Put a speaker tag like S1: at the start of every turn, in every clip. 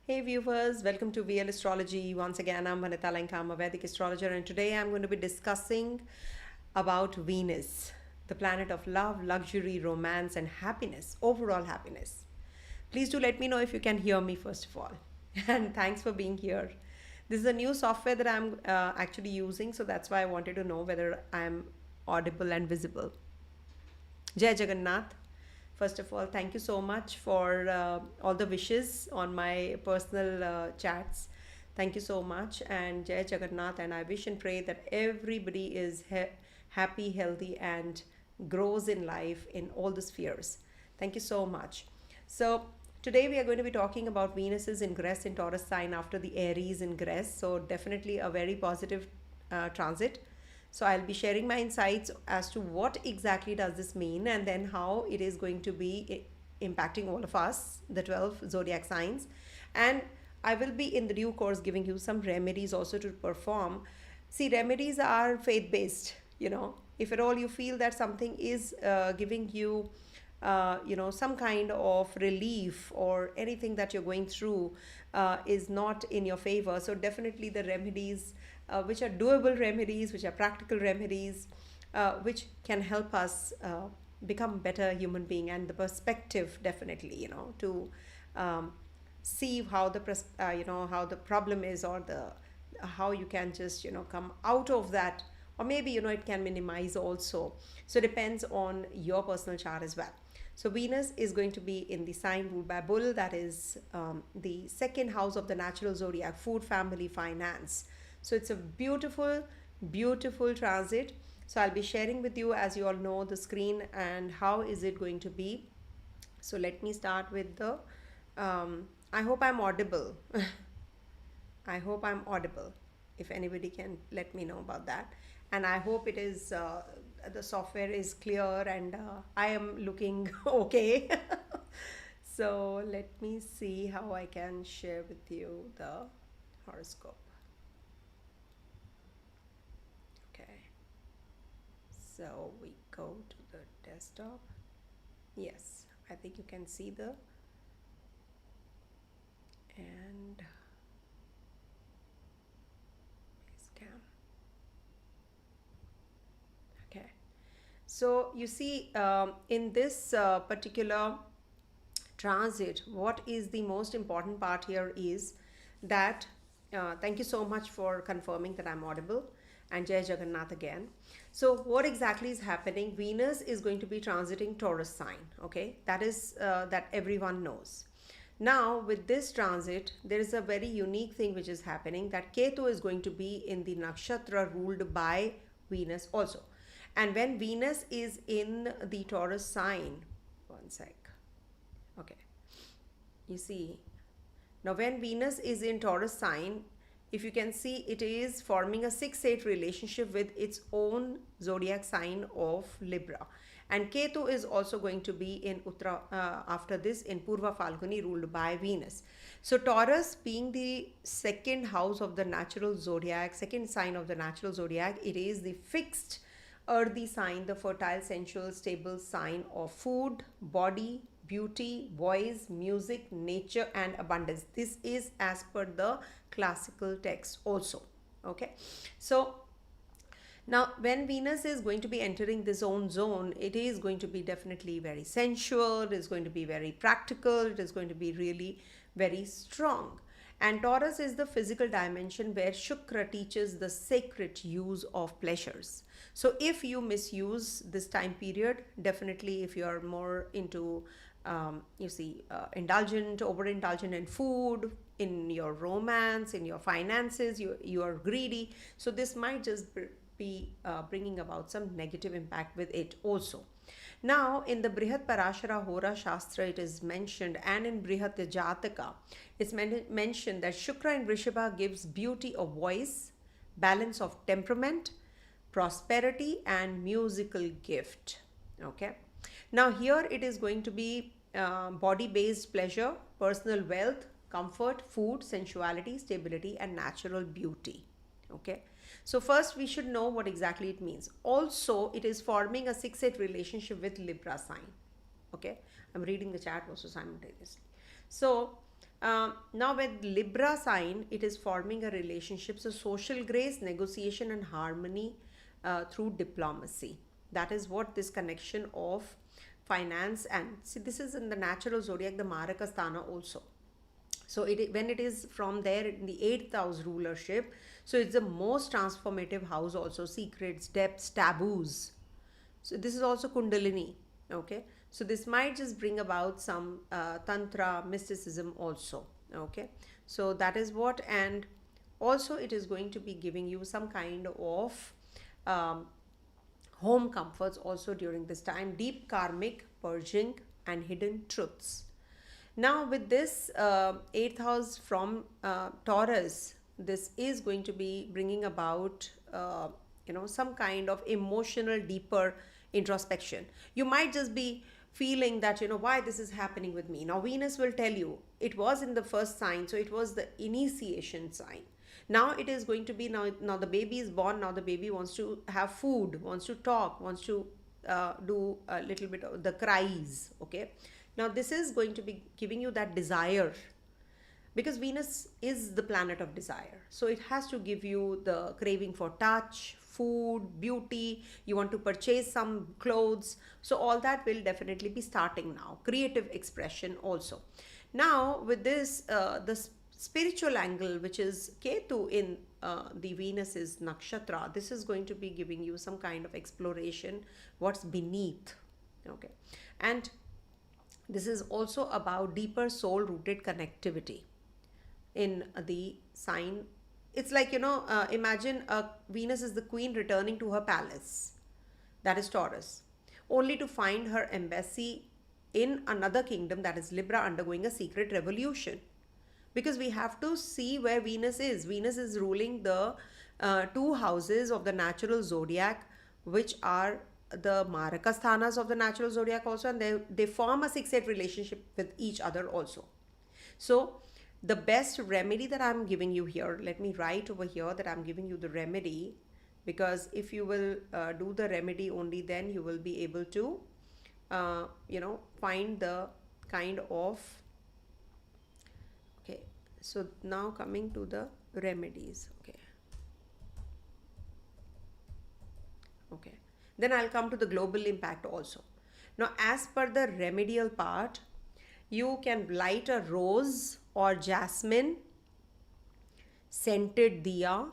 S1: Hey viewers, welcome to VL Astrology. Once again, I'm Vanita Lanka, I'm a Vedic astrologer, and today I'm going to be discussing about Venus, the planet of love, luxury, romance, and happiness, overall happiness. Please do let me know if you can hear me first of all. And thanks for being here. This is a new software that I'm actually using, so that's why I wanted to know whether I'm audible and visible. Jai Jagannath. First of all, thank you so much for all the wishes on my personal chats. Thank you so much, and Jai Jagannath. And I wish and pray that everybody is happy, healthy, and grows in life in all the spheres. Thank you so much. So, today we are going to be talking about Venus's ingress in Taurus sign after the Aries ingress. So, definitely a very positive transit. So I'll be sharing my insights as to what exactly does this mean, and then how it is going to be impacting all of us, the 12 zodiac signs. And I will be in the due course giving you some remedies also to perform. See, remedies are faith based, If at all you feel that something is giving you some kind of relief, or anything that you're going through is not in your favor, so definitely the remedies, which are doable remedies, which are practical remedies, which can help us become better human being, and the perspective definitely, to see how how the problem is, or the how you can just come out of that, or maybe it can minimize also. So it depends on your personal chart as well. So Venus is going to be in the sign ruled by Bull, that is the second house of the natural zodiac, food, family, finance. So it's a beautiful, beautiful transit. So I'll be sharing with you, as you all know, the screen and how is it going to be. So let me start with the, I hope I'm audible. I hope I'm audible. If anybody can let me know about that. And I hope it is, the software is clear, and I am looking okay. So let me see how I can share with you the horoscope. Okay. So we go to the desktop. Yes, I think you can see the, and scam. Okay. So you see, in this particular transit, what is the most important part here is that, thank you so much for confirming that I'm audible, and Jai Jagannath again. So what exactly is happening? Venus is going to be transiting Taurus sign, okay? That is, that everyone knows. Now with this transit, there is a very unique thing which is happening, that Ketu is going to be in the nakshatra ruled by Venus also. And when Venus is in the Taurus sign, one sec, okay, you see, now when Venus is in Taurus sign, if you can see, it is forming a 6-8 relationship with its own zodiac sign of Libra. And Ketu is also going to be in Uttara, after this, in Purva Falguni, ruled by Venus. So Taurus, being the second house of the natural zodiac, second sign of the natural zodiac, it is the fixed earthy sign, the fertile, sensual, stable sign of food, body, beauty, voice, music, nature, and abundance. This is as per the classical text also. Okay. So now when Venus is going to be entering this own zone, it is going to be definitely very sensual, it is going to be very practical, it is going to be really very strong. And Taurus is the physical dimension where Shukra teaches the sacred use of pleasures. So if you misuse this time period, definitely if you are more into, indulgent, overindulgent in food, in your romance, in your finances, you are greedy. So this might just be bringing about some negative impact with it also. Now, in the Brihat Parashara Hora Shastra, it is mentioned, and in Brihat Jataka, it's mentioned that Shukra in Vrishabha gives beauty of voice, balance of temperament, prosperity, and musical gift. Okay. Now, here it is going to be body-based pleasure, personal wealth, comfort, food, sensuality, stability, and natural beauty. Okay. So first we should know what exactly it means. Also, it is forming a 6-8 relationship with Libra sign. Okay. I'm reading the chat also simultaneously. So Now with Libra sign, it is forming a relationship. So social grace, negotiation and harmony through diplomacy. That is what this connection of finance, and see, this is in the natural zodiac, the Maraka Sthana also. So when it is from there in the eighth house rulership, so it's the most transformative house also, secrets, depths, taboos. So this is also Kundalini. Okay, so this might just bring about some tantra mysticism also. Okay, so that is what. And also it is going to be giving you some kind of um, home comforts also during this time, deep karmic purging and hidden truths. Now with this eighth house from Taurus, this is going to be bringing about some kind of emotional deeper introspection. You might just be feeling that, why this is happening with me. Now Venus will tell you it was in the first sign, so it was the initiation sign. Now it is going to be, now the baby is born. Now the baby wants to have food, wants to talk, wants to do a little bit of the cries. Okay, now this is going to be giving you that desire, because Venus is the planet of desire. So it has to give you the craving for touch, food, beauty. You want to purchase some clothes. So all that will definitely be starting now. Creative expression also. Now with this, the spiritual angle, which is Ketu in the Venus's nakshatra, this is going to be giving you some kind of exploration, what's beneath. Okay, and this is also about deeper soul rooted connectivity in the sign. It's like, imagine Venus is the queen returning to her palace, that is Taurus, only to find her embassy in another kingdom, that is Libra, undergoing a secret revolution. Because we have to see where Venus is. Venus is ruling the two houses of the natural zodiac, which are the Maraka Sthanas of the natural zodiac also, and they form a 6-8 relationship with each other also. So the best remedy that I'm giving you here, let me write over here that I'm giving you the remedy, because if you will do the remedy, only then you will be able to find the kind of. Okay, so now coming to the remedies. Okay, then I'll come to the global impact also. Now as per the remedial part, you can light a rose or jasmine scented diya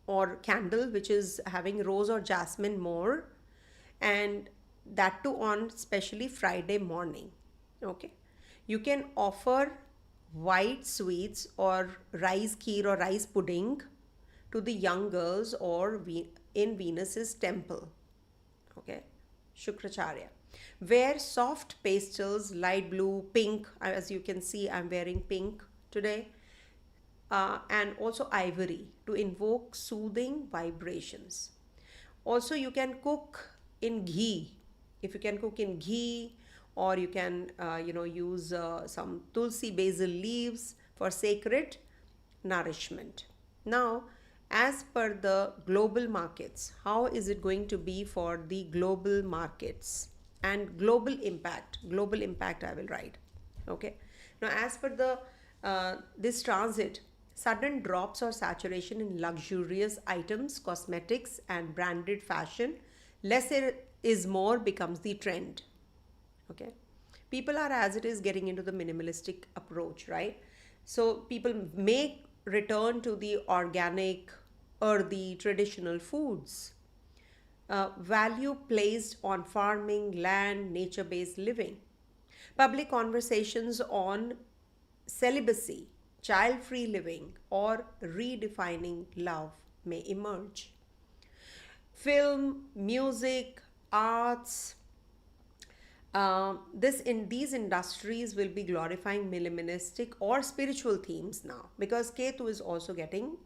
S1: or candle, which is having rose or jasmine more, and that too on especially Friday morning. Okay, you can offer white sweets or rice kheer or rice pudding to the young girls or in Venus's temple. Okay, Shukracharya. Wear soft pastels, light blue, pink. As you can see, I'm wearing pink today. And also ivory to invoke soothing vibrations. Also, you can cook in ghee. If you can cook in ghee, or you can use some tulsi basil leaves for sacred nourishment. Now as per the global markets, how is it going to be for the global markets and global impact? Global impact I will write. Okay, now as per the this transit, sudden drops or saturation in luxurious items, cosmetics and branded fashion, less is more becomes the trend. Okay, people are, as it is, getting into the minimalistic approach, right? So people may return to the organic, earthy, traditional foods. Value placed on farming, land, nature-based living. Public conversations on celibacy, child-free living, or redefining love may emerge. Film, music, arts, these industries will be glorifying minimalistic or spiritual themes now, because Ketu is also getting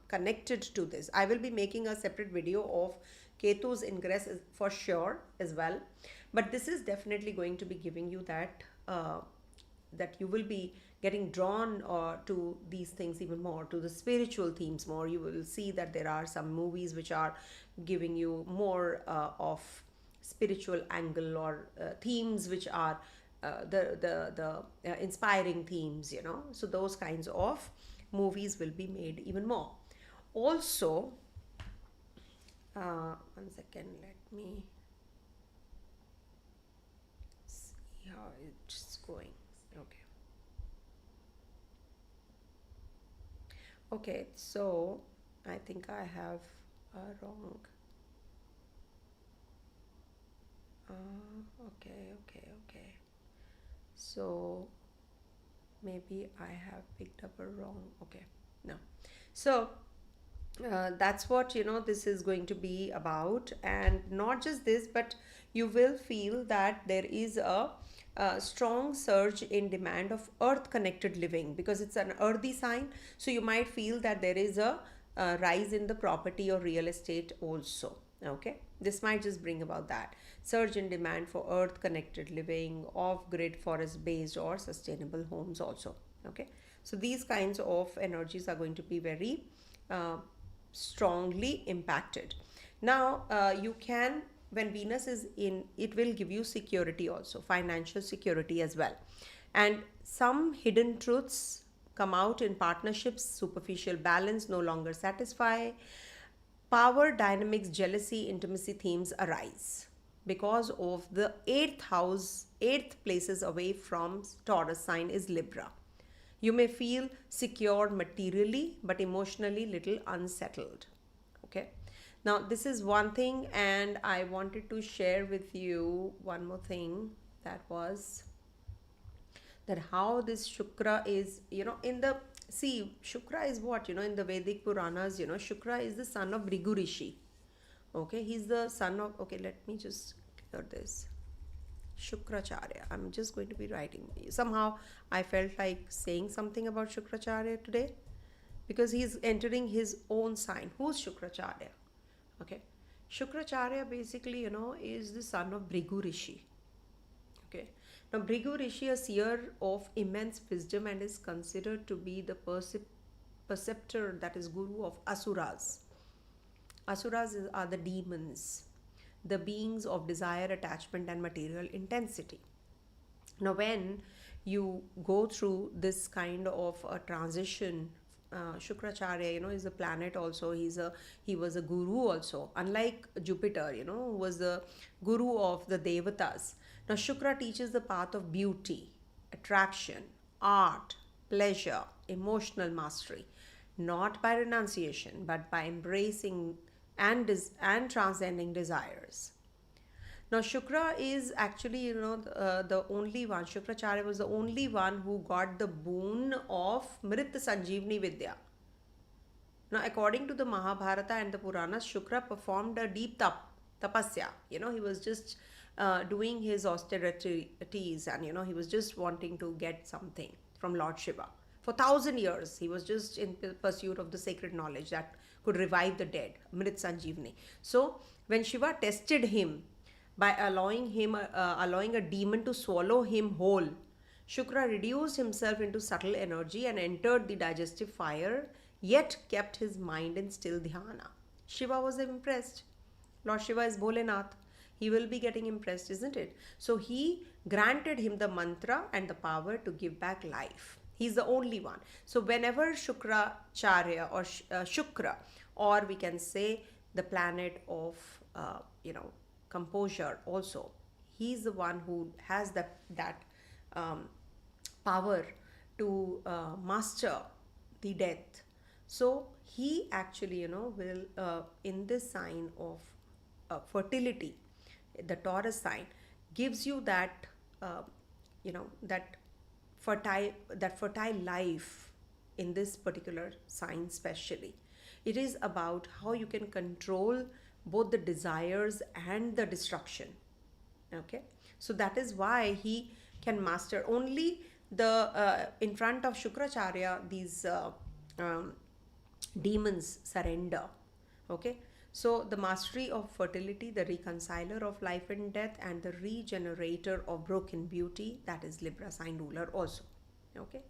S1: connected to this. I will be making a separate video of Ketu's ingress for sure as well, but this is definitely going to be giving you that that you will be getting drawn to these things even more, to the spiritual themes more. You will see that there are some movies which are giving you more of spiritual angle, or themes which are the inspiring themes, you know. So those kinds of movies will be made even more. Also, 1 second, let me see how it's going. Okay. Okay, so I think I have a wrong. Okay. So maybe I have picked up a wrong. Okay, no. So that's what, you know, this is going to be about. And not just this, but you will feel that there is a strong surge in demand of earth connected living, because it's an earthy sign. So you might feel that there is a rise in the property or real estate also. Okay, this might just bring about that surge in demand for earth connected living, off grid, forest based, or sustainable homes also. Okay, so these kinds of energies are going to be very uh, strongly impacted. Now, you can, when Venus is in, it will give you security also, financial security as well. And some hidden truths come out in partnerships, superficial balance no longer satisfy, power dynamics, jealousy, intimacy themes arise because of the eighth house, eighth places away from Taurus sign is Libra. You may feel secure materially, but emotionally little unsettled. Okay. Now, this is one thing, and I wanted to share with you one more thing, that was that how this Shukra is, you know, in the, see, Shukra is what, you know, in the Vedic Puranas, you know, Shukra is the son of Bhrigu Rishi. Okay, he's the son of, okay, let me just clear this. Shukracharya. I'm just going to be writing. Somehow I felt like saying something about Shukracharya today because he's entering his own sign. Who's Shukracharya? Okay. Shukracharya basically, you know, is the son of Bhrigu Rishi. Okay. Now, Bhrigu Rishi, a seer of immense wisdom, and is considered to be the perceptor, that is, guru of Asuras. Asuras are the demons, the beings of desire, attachment, and material intensity. Now, when you go through this kind of a transition, Shukracharya, you know, is a planet also. He was a guru also. Unlike Jupiter, you know, who was the guru of the Devatas. Now, Shukra teaches the path of beauty, attraction, art, pleasure, emotional mastery, not by renunciation, but by embracing and transcending desires. Now, Shukra is actually, you know, the only one. Shukracharya was the only one who got the boon of Mrit Sanjeevani Vidya. Now, according to the Mahabharata and the Puranas, Shukra performed a deep tapasya. You know, he was just doing his austerities, and, you know, he was just wanting to get something from Lord Shiva. For 1,000 years, he was just in pursuit of the sacred knowledge that could revive the dead, Mrit Sanjeevani. So, when Shiva tested him by allowing a demon to swallow him whole, Shukra reduced himself into subtle energy and entered the digestive fire, yet kept his mind in still dhyana. Shiva was impressed. Lord Shiva is Bholenath. He will be getting impressed, isn't it? So he granted him the mantra and the power to give back life. He's the only one. So whenever Shukracharya or Shukra, or we can say the planet of, you know, composure also, he's the one who has that power to master the death. So he actually, you know, will in this sign of fertility, the Taurus sign gives you that you know, that fertile life in this particular sign. Especially, it is about how you can control both the desires and the destruction. Okay, so that is why he can master only the in front of Shukracharya, these demons surrender. Okay, so the mastery of fertility, the reconciler of life and death, and the regenerator of broken beauty, that is Libra sign ruler also. Okay,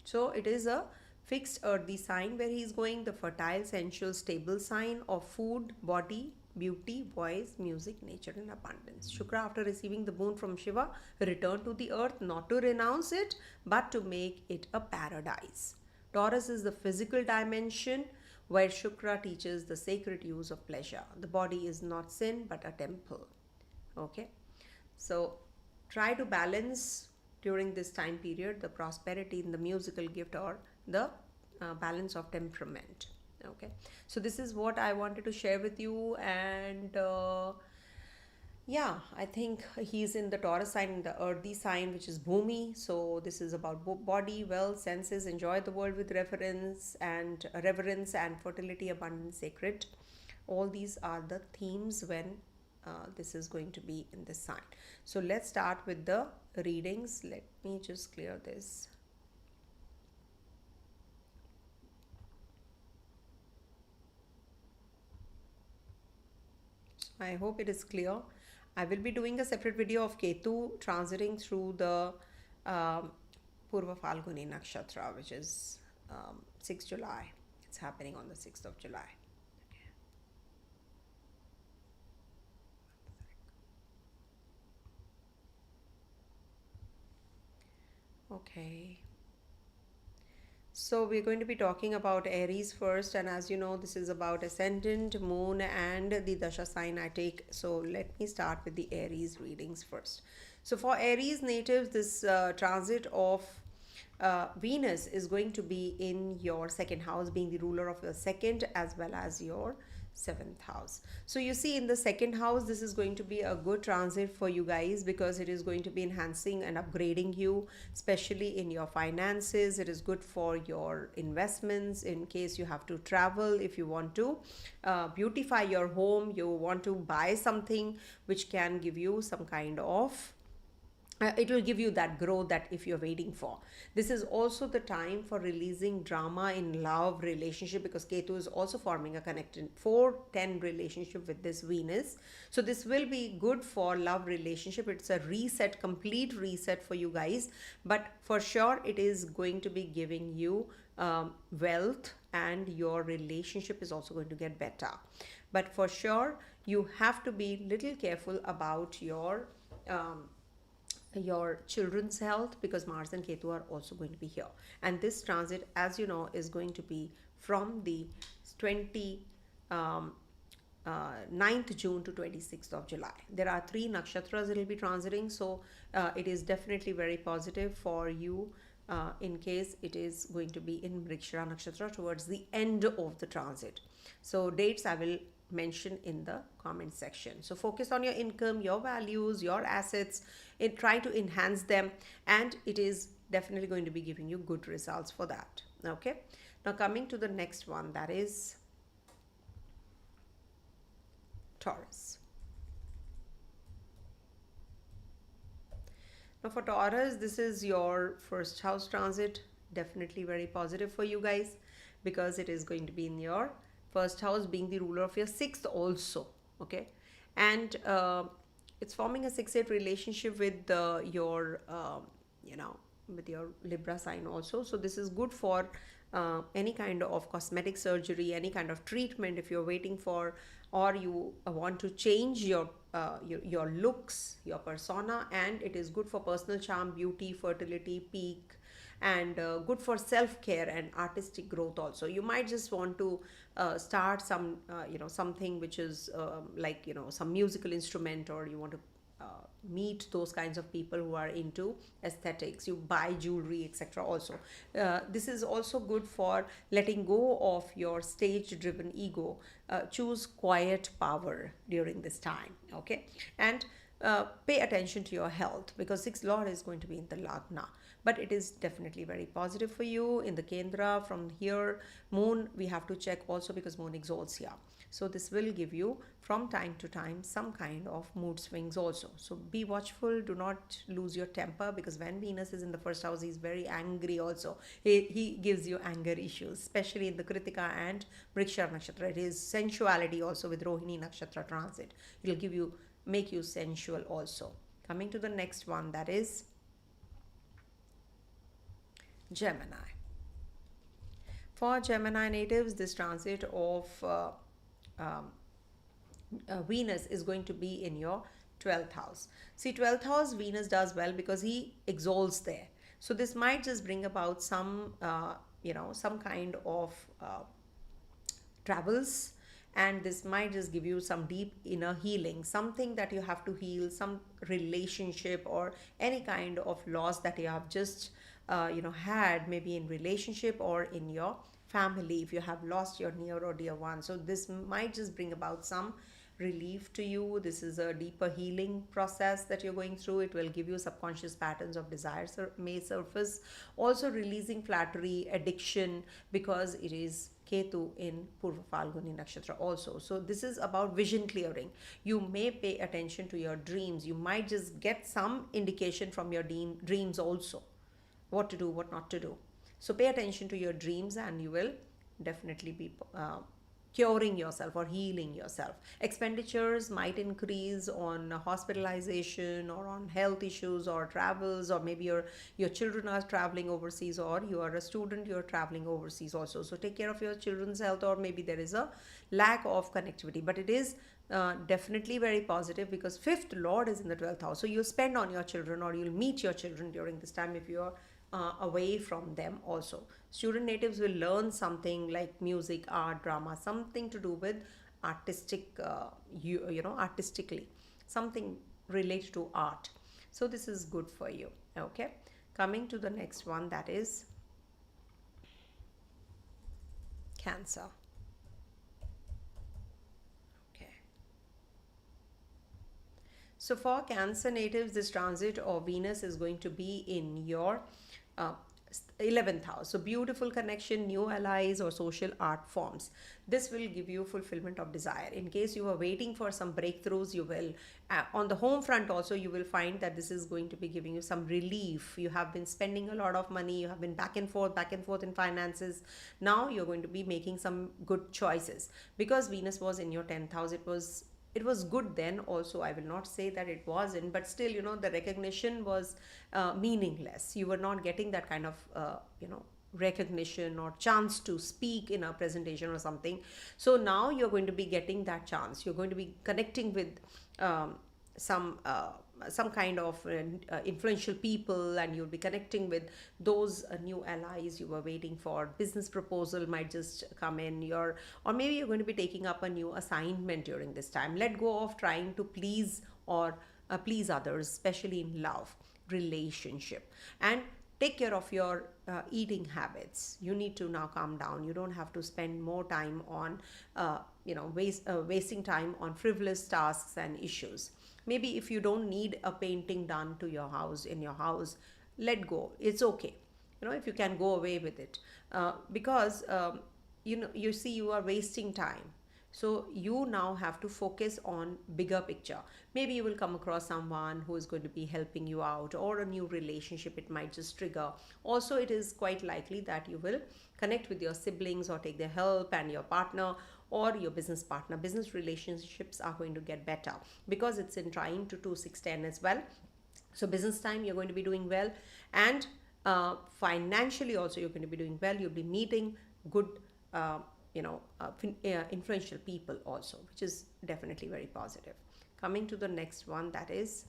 S1: so it is a fixed earthy sign where he is going, the fertile, sensual, stable sign of food, body, beauty, voice, music, nature, and abundance. Shukra, after receiving the boon from Shiva, returned to the earth not to renounce it, but to make it a paradise. Taurus is the physical dimension where Shukra teaches the sacred use of pleasure. The body is not sin but a temple. Okay, so try to balance during this time period the prosperity in the musical gift or the balance of temperament. Okay, so this is what I wanted to share with you, and yeah, I think he's in the Taurus sign, in the earthy sign, which is Bhumi. So this is about body, wealth, senses, enjoy the world with reverence and fertility, abundance, sacred. All these are the themes when this is going to be in this sign. So let's start with the readings. Let me just clear this. I hope it is clear. I will be doing a separate video of Ketu transiting through the Purva Falguni Nakshatra, which is 6th July. It's happening on the 6th of July. Okay. So we're going to be talking about Aries first, and as you know, this is about ascendant, moon, and the dasha sign I take. So let me start with the Aries readings first. So for Aries natives, this transit of Venus is going to be in your second house, being the ruler of your second as well as your seventh house. So you see, in the second house, this is going to be a good transit for you guys because it is going to be enhancing and upgrading you, especially in your finances. It is good for your investments in case you have to travel, if you want to beautify your home, you want to buy something which can give you some kind of it will give you that growth that if you're waiting for. This is also the time for releasing drama in love relationship, because Ketu is also forming a connected 4-10 relationship with this Venus. So this will be good for love relationship. It's a reset, complete reset for you guys, but for sure it is going to be giving you wealth, and your relationship is also going to get better. But for sure you have to be little careful about your children's health, because Mars and Ketu are also going to be here, and this transit, as you know, is going to be from the 9th June to 26th of July. There are 3 nakshatras it will be transiting, so it is definitely very positive for you in case it is going to be in Mrigashira nakshatra towards the end of the transit. So dates I will mention in the comment section. So focus on your income, your values, your assets, try to enhance them, and it is definitely going to be giving you good results for that. Okay, now coming to the next one, that is Taurus. Now for Taurus, this is your first house transit, definitely very positive for you guys, because it is going to be in your first house, being the ruler of your sixth also. Okay, and it's forming a 6-8 relationship with your with your Libra sign also. So this is good for any kind of cosmetic surgery, any kind of treatment if you're waiting for, or you want to change your looks, your persona, and it is good for personal charm, beauty, fertility, peak, and good for self-care and artistic growth also. You might just want to start some something which is some musical instrument, or you want to meet those kinds of people who are into aesthetics. You buy jewelry, etc. also. This is also good for letting go of your stage driven ego. Choose quiet power during this time. Okay, and pay attention to your health, because 6th lord is going to be in the Lagna, but it is definitely very positive for you in the Kendra. From here, moon we have to check also, because moon exalts here. So this will give you from time to time some kind of mood swings also. So be watchful, do not lose your temper, because when Venus is in the first house, he's very angry also. He gives you anger issues, especially in the Kritika and Mrigashira nakshatra. It is sensuality also with Rohini nakshatra transit. It will make you sensual also. Coming to the next one, that is Gemini. For Gemini natives, this transit of Venus is going to be in your 12th house. See, 12th house Venus does well because he exalts there. So this might just bring about some, some kind of travels, and this might just give you some deep inner healing, something that you have to heal, some relationship or any kind of loss that you have just had, maybe in relationship or in your family, if you have lost your near or dear one. So this might just bring about some relief to you. This is a deeper healing process that you're going through. It will give you subconscious patterns of desires may surface. Also releasing flattery, addiction, because it is Ketu in Purva Falguni Nakshatra also. So this is about vision clearing. You may pay attention to your dreams. You might just get some indication from your dreams also, what to do, what not to do. So pay attention to your dreams and you will definitely be curing yourself or healing yourself. Expenditures might increase on hospitalization or on health issues or travels, or maybe your children are traveling overseas, or you are a student, you're traveling overseas also. So take care of your children's health, or maybe there is a lack of connectivity. But it is definitely very positive because fifth lord is in the 12th house. So you spend on your children or you'll meet your children during this time if you are away from them also. Student natives will learn something like music, art, drama, something to do with artistic, artistically, something related to art. So this is good for you. Okay, coming to the next one, that is Cancer. Okay. So for Cancer natives, this transit of Venus is going to be in your uh, 11th house. So beautiful connection, new allies or social art forms. This will give you fulfillment of desire. In case you are waiting for some breakthroughs, you will on the home front also, you will find that this is going to be giving you some relief. You have been spending a lot of money, you have been back and forth in finances. Now you're going to be making some good choices because Venus was in your 10th house. It was good then also. I will not say that it wasn't, but still, the recognition was meaningless. You were not getting that kind of recognition or chance to speak in a presentation or something. So now you're going to be getting that chance. You're going to be connecting with some kind of influential people, and you'll be connecting with those new allies you were waiting for. Business proposal might just come in, or maybe you're going to be taking up a new assignment during this time. Let go of trying to please or please others, especially in love, relationship, and take care of your eating habits. You need to now calm down. You don't have to spend more time on wasting time on frivolous tasks and issues. Maybe if you don't need a painting done to your house, in your house, let go. It's okay, if you can go away with it, because you see, you are wasting time. So you now have to focus on bigger picture. Maybe you will come across someone who is going to be helping you out, or a new relationship it might just trigger. Also, it is quite likely that you will connect with your siblings or take their help, and your partner or your business partner. Business relationships are going to get better because it's in trine to 2-6-10 as well. So business time, you're going to be doing well, and financially also you're going to be doing well. You'll be meeting good influential people also, which is definitely very positive. Coming to the next one, that is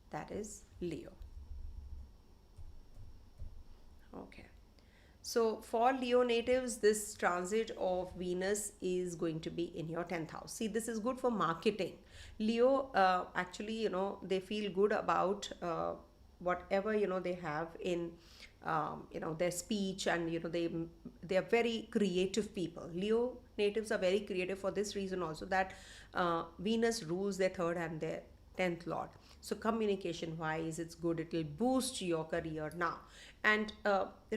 S1: that is Leo. Okay, so for Leo natives, this transit of Venus is going to be in your 10th house. See, this is good for marketing. Leo, actually, they feel good about whatever they have in their speech, and they are very creative people. Leo natives are very creative for this reason also, that Venus rules their 3rd and their 10th lord. So communication wise, it's good. It will boost your career now, and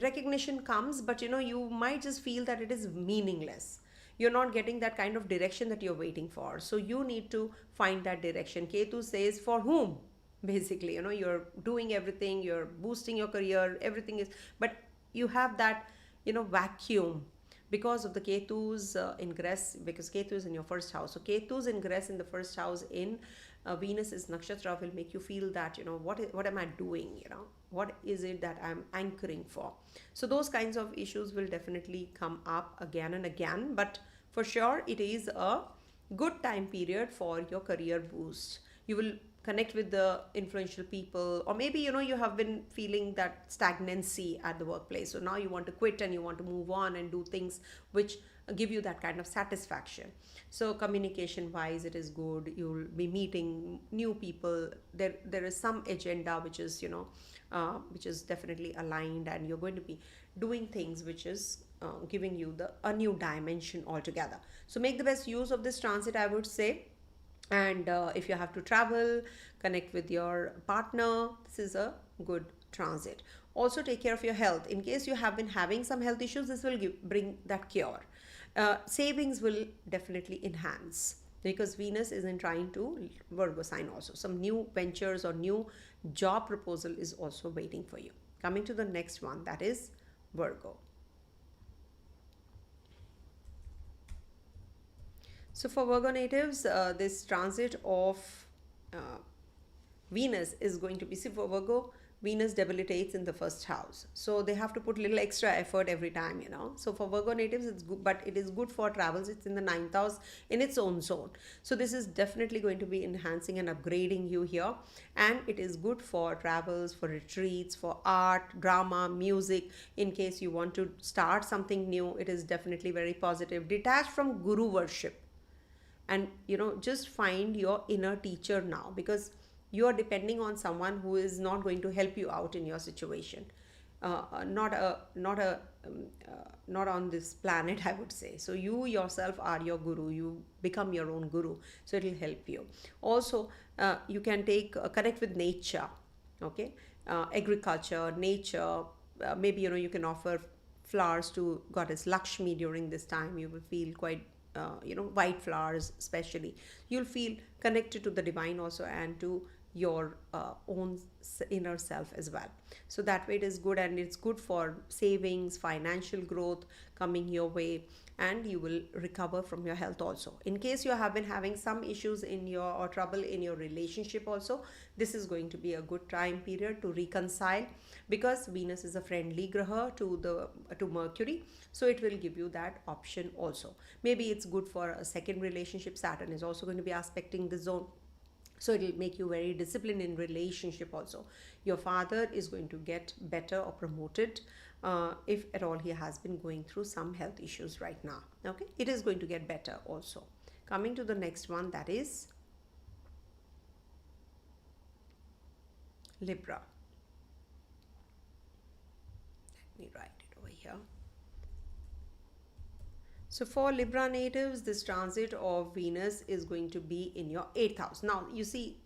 S1: recognition comes, but you might just feel that it is meaningless. You're not getting that kind of direction that you're waiting for. So you need to find that direction. Ketu says, for whom? Basically, you're doing everything, you're boosting your career, everything is, but you have that vacuum because of the Ketu's ingress, because Ketu is in your 1st house. So Ketu's ingress in the 1st house in Venus is nakshatra will make you feel that, what am I doing, what is it that I'm anchoring for. So those kinds of issues will definitely come up again and again, but for sure it is a good time period for your career boost. You will connect with the influential people, or maybe you have been feeling that stagnancy at the workplace, so now you want to quit and you want to move on and do things which give you that kind of satisfaction. So communication wise it is good. You'll be meeting new people. There is some agenda which is which is definitely aligned, and you're going to be doing things which is giving you a new dimension altogether. So make the best use of this transit, I would say. And if you have to travel, connect with your partner, this is a good transit. Also take care of your health. In case you have been having some health issues, this will bring that cure. Savings will definitely enhance, because Venus is in trying to Virgo sign also. Some new ventures or new job proposal is also waiting for you. Coming to the next one, that is Virgo. So for Virgo natives, this transit of Venus is going to be, see, for Virgo, Venus debilitates in the first house, so they have to put little extra effort every time. So for Virgo natives it's good, but it is good for travels. It's in the ninth house in its own zone, so this is definitely going to be enhancing and upgrading you here. And it is good for travels, for retreats, for art, drama, music. In case you want to start something new, it is definitely very positive. Detach from guru worship, and just find your inner teacher now, because you are depending on someone who is not going to help you out in your situation. Not on this planet, I would say. So you yourself are your guru. You become your own guru, so it will help you. Also you can connect with nature. Okay, agriculture, nature. Maybe you can offer flowers to goddess Lakshmi during this time. You will feel quite white flowers especially. You'll feel connected to the divine also, and to your own inner self as well. So that way it is good, and it's good for savings, financial growth coming your way, and you will recover from your health also. In case you have been having some issues or trouble in your relationship also, this is going to be a good time period to reconcile, because Venus is a friendly graha to Mercury, so it will give you that option also. Maybe it's good for a second relationship. Saturn is also going to be aspecting the zone, so it will make you very disciplined in relationship also. Your father is going to get better or promoted, if at all he has been going through some health issues right now. Okay, it is going to get better also. Coming to the next one, that is Libra. Let me write it over here. So for Libra natives, this transit of Venus is going to be in your 8th house. Now, you see,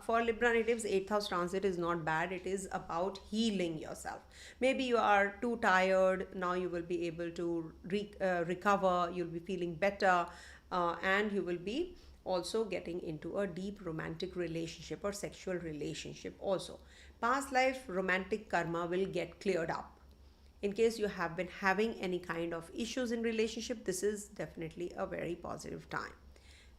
S1: for Libra natives, 8th house transit is not bad. It is about healing yourself. Maybe you are too tired. Now you will be able to recover. You'll be feeling better, and you will be also getting into a deep romantic relationship or sexual relationship also. Past life romantic karma will get cleared up. In case you have been having any kind of issues in relationship, this is definitely a very positive time.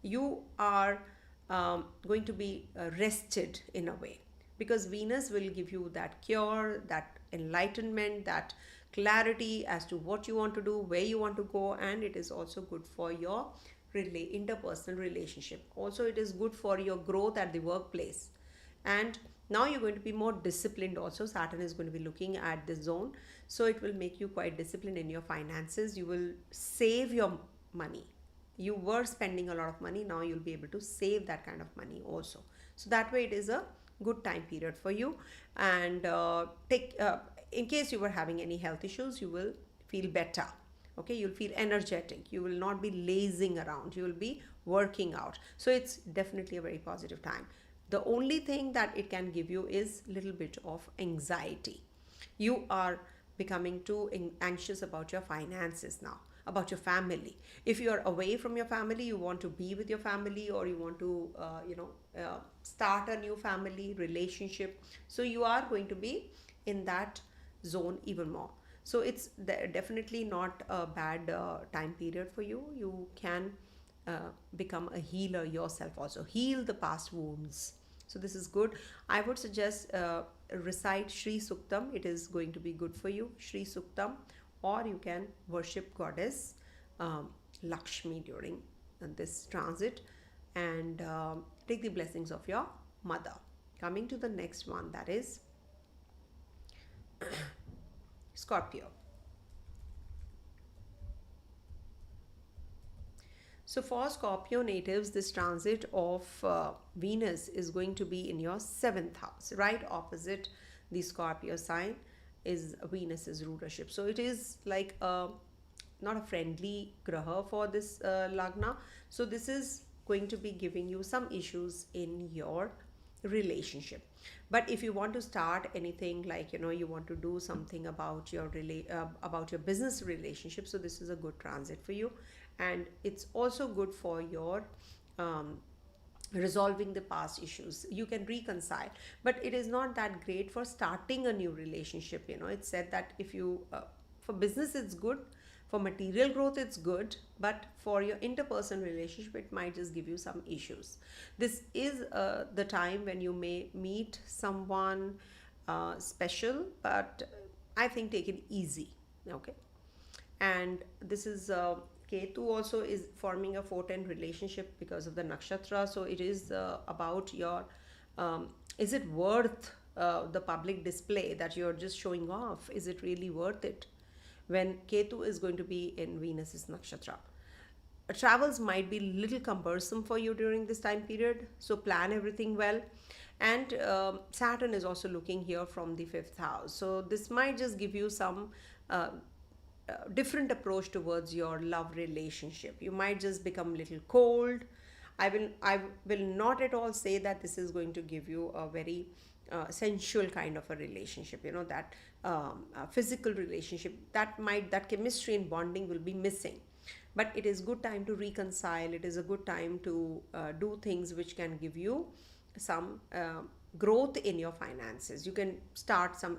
S1: You are going to be rested in a way, because Venus will give you that cure, that enlightenment, that clarity as to what you want to do, where you want to go. And it is also good for your interpersonal relationship. Also it is good for your growth at the workplace. And now you're going to be more disciplined also. Saturn is going to be looking at the zone, so it will make you quite disciplined in your finances. You will save your money. You were spending a lot of money, now you'll be able to save that kind of money also. So that way it is a good time period for you. And in case you were having any health issues, you will feel better. Okay, you'll feel energetic. You will not be lazing around. You will be working out. So it's definitely a very positive time. The only thing that it can give you is a little bit of anxiety. You are becoming too anxious about your finances now, about your family. If you are away from your family, you want to be with your family, or you want to start a new family relationship, so you are going to be in that zone even more. So it's definitely not a bad time period for you. You can become a healer yourself also. Heal the past wounds. So this is good. I would suggest recite Shri Suktam. It is going to be good for you. Shri Suktam. Or you can worship goddess Lakshmi during this transit, and take the blessings of your mother. Coming to the next one, that is Scorpio. So for Scorpio natives, this transit of Venus is going to be in your seventh house. Right opposite the Scorpio sign is Venus's rulership. So it is like not a friendly graha for this lagna. So this is going to be giving you some issues in your relationship. But if you want to start anything, like you want to do something about your business relationship, so this is a good transit for you. And it's also good for your resolving the past issues. You can reconcile, but it is not that great for starting a new relationship. It's said that if you for business it's good, for material growth it's good, but for your interpersonal relationship it might just give you some issues. This is the time when you may meet someone special, but I think take it easy. Okay. And this is Ketu also is forming a 410 relationship because of the nakshatra. So it is about your is it worth the public display that you're just showing off? Is it really worth it when Ketu is going to be in Venus's nakshatra? Travels might be little cumbersome for you during this time period, so plan everything well. And Saturn is also looking here from the fifth house, so this might just give you some different approach towards your love relationship. You might just become a little cold. I will not at all say that this is going to give you a very sensual kind of a relationship, that physical relationship, that chemistry and bonding will be missing. But it is good time to reconcile. It is a good time to do things which can give you some growth in your finances. You can start some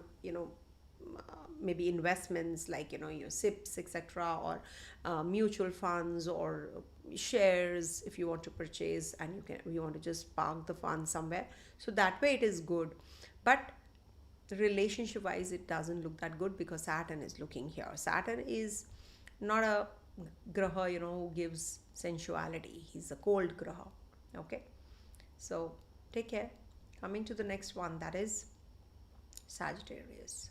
S1: maybe investments, like your SIPs, etc., or mutual funds or shares if you want to purchase, and you want to just park the funds somewhere. So that way it is good. But relationship wise it doesn't look that good because Saturn is looking here. Saturn is not a graha who gives sensuality. He's a cold graha. Okay, so take care. Coming to the next one, that is Sagittarius.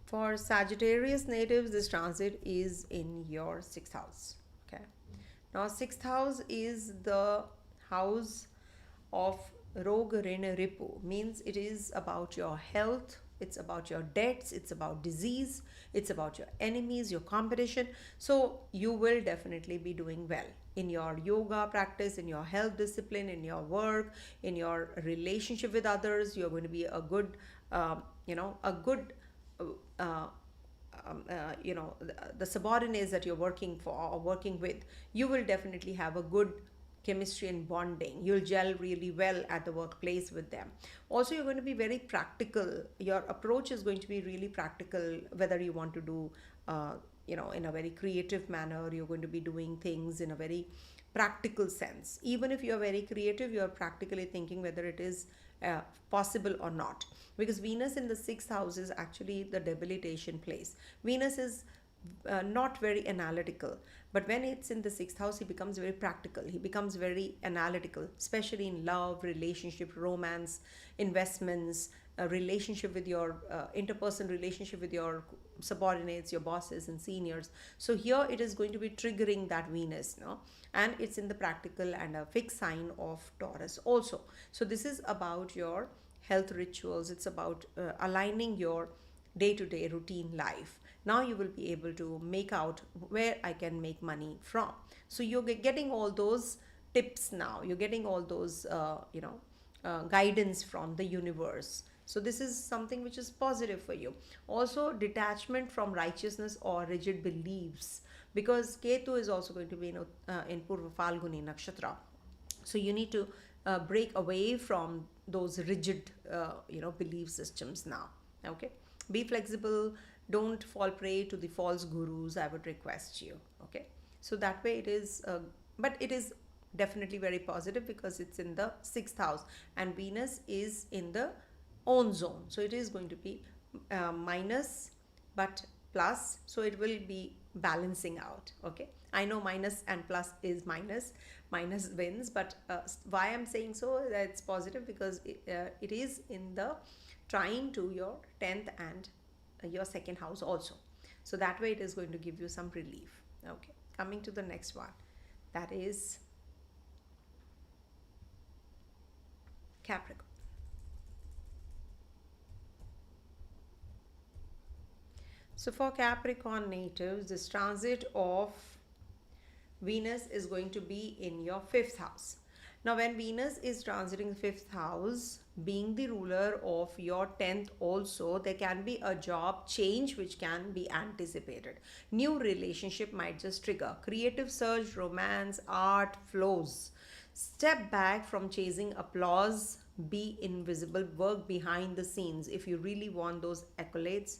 S1: For Sagittarius natives, this transit is in your sixth house. Okay, now sixth house is the house of Rog Rena Ripu, means it is about your health, it's about your debts, it's about disease, it's about your enemies, your competition. So you will definitely be doing well in your yoga practice, in your health discipline, in your work, in your relationship with others. You're going to be a good the subordinates that you're working for or working with, you will definitely have a good chemistry and bonding. You'll gel really well at the workplace with them. Also, you're going to be very practical. Your approach is going to be really practical, whether you want to do in a very creative manner. You're going to be doing things in a very practical sense. Even if you're very creative, you're practically thinking whether it is possible or not, because Venus in the sixth house is actually the debilitation place. Venus is not very analytical, but when it's in the sixth house, he becomes very practical. He becomes very analytical, especially in love, relationship, romance, investments, a relationship with your interpersonal relationship with your subordinates, your bosses and seniors. So here it is going to be triggering that Venus, no? And it's in the practical and a fixed sign of Taurus also. So this is about your health rituals. It's about aligning your day-to-day routine life. Now you will be able to make out where I can make money from. So you're getting all those tips now. You're getting all those guidance from the universe. So this is something which is positive for you. Also, detachment from righteousness or rigid beliefs, because Ketu is also going to be in Purva Falguni Nakshatra. So you need to break away from those rigid belief systems now. Okay, be flexible, don't fall prey to the false gurus, I would request you. Okay, so that way it is, but it is definitely very positive because it's in the sixth house and Venus is in the own zone, so it is going to be minus but plus, so it will be balancing out. Okay, I know minus and plus is minus, minus wins, but why I'm saying so that it's positive because it is in the trine to your 10th and your second house also, so that way it is going to give you some relief. Okay, coming to the next one, that is Capricorn. So for Capricorn natives, this transit of Venus is going to be in your fifth house. Now, when Venus is transiting the fifth house, being the ruler of your 10th also, there can be a job change which can be anticipated. New relationship might just trigger. Creative surge, romance, art flows. Step back from chasing applause, be invisible, work behind the scenes. If you really want those accolades,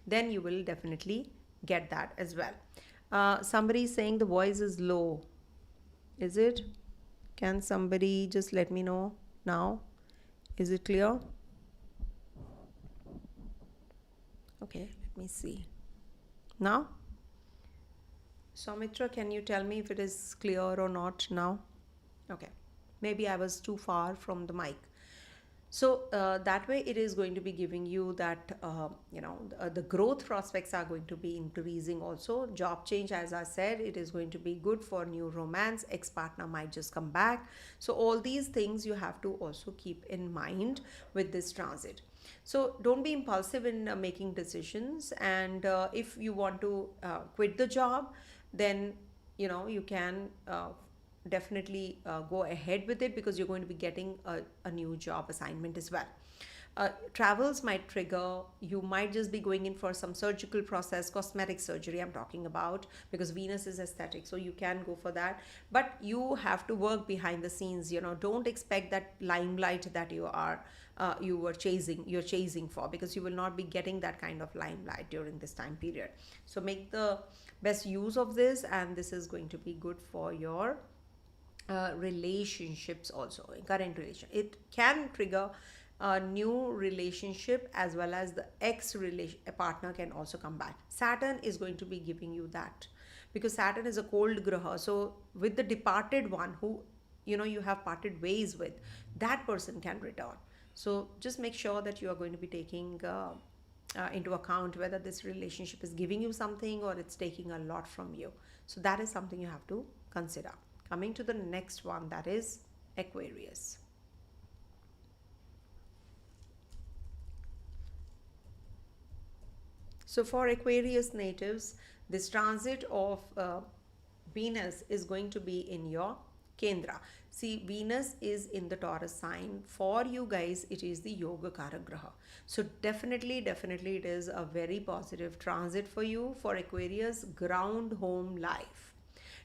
S1: then you will definitely get that as well. Somebody is saying the voice is low. Is it? Can somebody just let me know now? Is it clear? Okay, let me see. Now? Soumitra, can you tell me if it is clear or not now? Okay, maybe I was too far from the mic. So that way it is going to be giving you that the growth prospects are going to be increasing also. Job change, as I said, it is going to be good for new romance. Ex-partner might just come back. So all these things you have to also keep in mind with this transit. So don't be impulsive in making decisions, and if you want to quit the job, then you can definitely go ahead with it because you're going to be getting a new job assignment as well. Travels might trigger. You might just be going in for some surgical process, cosmetic surgery I'm talking about, because Venus is aesthetic, so you can go for that, but you have to work behind the scenes. Don't expect that limelight that you're chasing for, because you will not be getting that kind of limelight during this time period. So make the best use of this, and this is going to be good for your relationships also. In current relation, it can trigger a new relationship, as well as the partner can also come back. Saturn is going to be giving you that, because Saturn is a cold graha. So with the departed one who you have parted ways with, that person can return. So just make sure that you are going to be taking into account whether this relationship is giving you something or it's taking a lot from you. So that is something you have to consider. Coming to the next one, that is Aquarius. So for Aquarius natives, this transit of Venus is going to be in your Kendra. See, Venus is in the Taurus sign. For you guys, it is the Yoga Kara Graha. So definitely it is a very positive transit for you. For Aquarius, ground home life.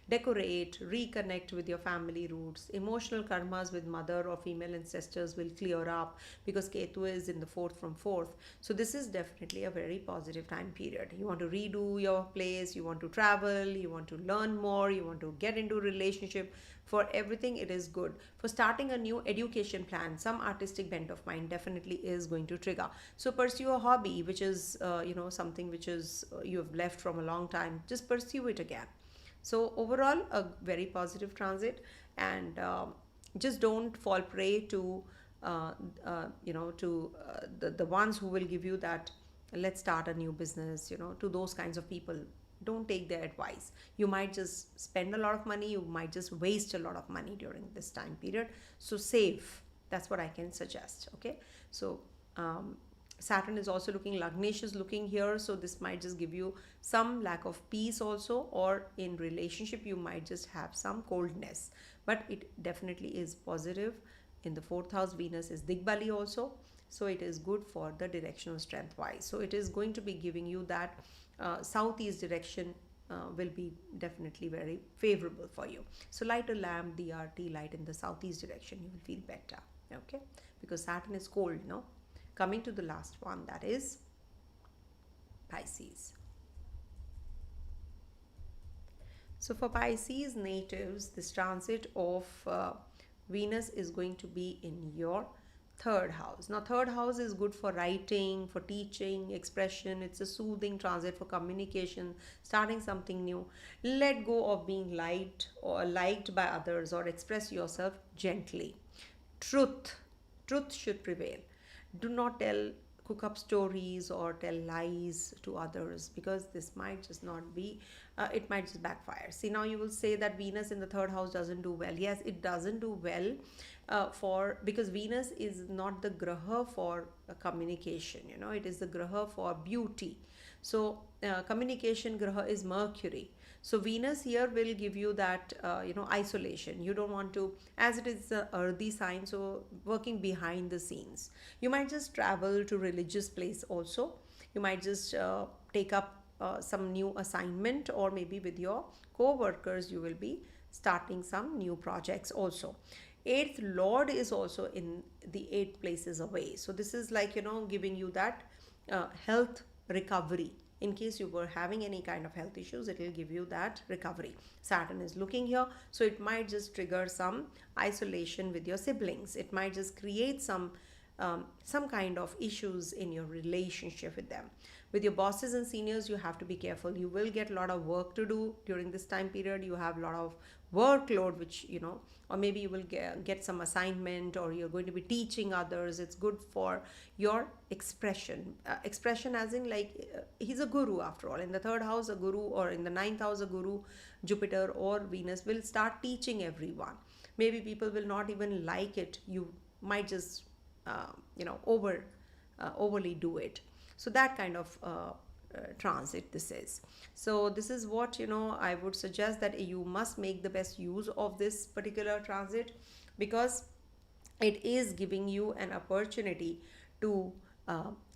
S1: Decorate, reconnect with your family roots. Emotional karmas with mother or female ancestors will clear up, because Ketu is in the fourth from fourth. So this is definitely a very positive time period. You want to redo your place, you want to travel, you want to learn more, you want to get into relationship. For everything, it is good. For starting a new education plan, some artistic bent of mind definitely is going to trigger. So pursue a hobby which is something which is you have left from a long time. Just pursue it again. So overall, a very positive transit, and just don't fall prey to the ones who will give you that, let's start a new business, to those kinds of people. Don't take their advice. You might just spend a lot of money, you might just waste a lot of money during this time period. So save. That's what I can suggest. Okay. So Saturn is also looking, Lagnesh is looking here, so this might just give you some lack of peace also, or in relationship you might just have some coldness, but it definitely is positive. In the fourth house, Venus is Digbali also, so it is good for the directional strength wise. So it is going to be giving you that southeast direction will be definitely very favorable for you. So light a lamp, DRT light in the southeast direction, you will feel better. Okay, because Saturn is cold, no? Coming to the last one, that is Pisces. So for Pisces natives, this transit of Venus is going to be in your third house. Now, third house is good for writing, for teaching, expression. It's a soothing transit for communication, starting something new. Let go of being liked or liked by others, or express yourself gently. Truth, truth should prevail. Do not cook up stories or tell lies to others, because this might just not be, it might just backfire. See, now you will say that Venus in the third house doesn't do well. Yes, it doesn't do well, for because Venus is not the graha for communication, it is the graha for beauty. So communication graha is Mercury. So Venus here will give you that isolation. You don't want to, as it is the earthy sign, so working behind the scenes. You might just travel to religious place also. You might just take up some new assignment, or maybe with your co-workers you will be starting some new projects also. Eighth lord is also in the 8 places away, so this is like giving you that health recovery. In case you were having any kind of health issues, it will give you that recovery. Saturn is looking here, so it might just trigger some isolation with your siblings. It might just create some kind of issues in your relationship with them. With your bosses and seniors, you have to be careful. You will get a lot of work to do during this time period. You have a lot of workload, which or maybe you will get some assignment, or you're going to be teaching others. It's good for your expression. Expression as in, like, he's a guru after all. In the third house, a guru, or in the ninth house, a guru, Jupiter or Venus will start teaching everyone. Maybe people will not even like it. You might just overly do it. So that kind of transit this is. So this is what I would suggest, that you must make the best use of this particular transit, because it is giving you an opportunity to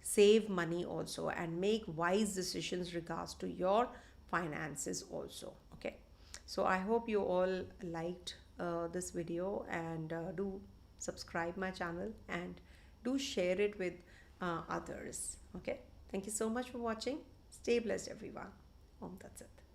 S1: save money also, and make wise decisions regards to your finances also. Okay, so I hope you all liked this video, and do subscribe my channel, and do share it with others. Okay, thank you so much for watching. Stay blessed, everyone. Om Tat Sat.